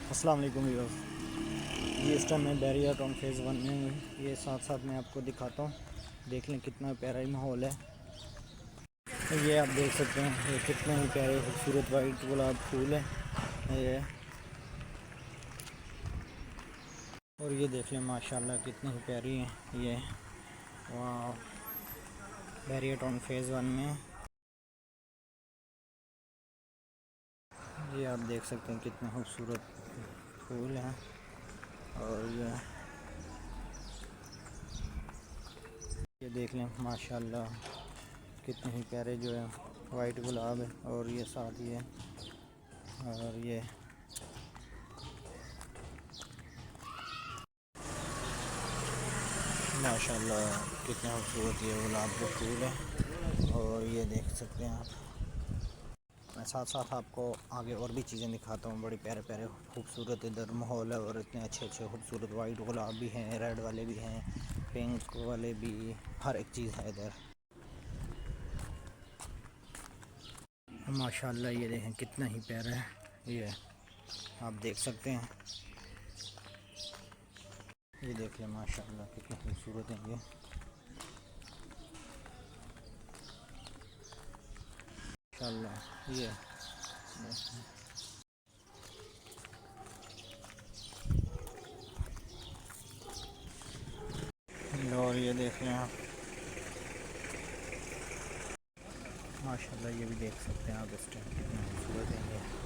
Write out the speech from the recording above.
अस्सलाम वालेकुम व्यूअर्स। ये इस टाइम मैं बैरिया टाउन फेज़ 1 में हूँ। ये साथ साथ मैं आपको दिखाता हूँ, देख लें कितना प्यारा ही माहौल है। तो ये आप देख सकते हैं ये कितने ही प्यारे खूबसूरत वाइट गुलाब फूल है ये। और ये देख लें माशाल्लाह कितनी ही प्यारी है ये। वाह, बैरिया टाउन फेज़ 1 में ये आप देख सकते हैं कितने खूबसूरत फूल हैं। और ये देख लें माशाल्लाह कितने ही प्यारे जो है वाइट गुलाब है। और ये साथ ही है और ये माशाल्लाह कितना खूबसूरत ये गुलाब के फूल है। और ये देख सकते हैं आप। मैं साथ साथ आपको आगे और भी चीज़ें दिखाता हूँ। बड़े प्यारे प्यारे खूबसूरत इधर माहौल है। और इतने अच्छे अच्छे खूबसूरत वाइट गुलाब भी हैं, रेड वाले भी हैं, पिंक वाले भी, हर एक चीज़ है इधर माशाल्लाह। ये देखें कितना ही प्यारा है ये, आप देख सकते हैं। ये देख लें माशाल्लाह कितने खूबसूरत हैं ये। माशाल्लाह ये और ये देख लें आप माशाल्लाह। ये भी देख सकते हैं आप इस टाइम कितने खूबसूरत हैं ये।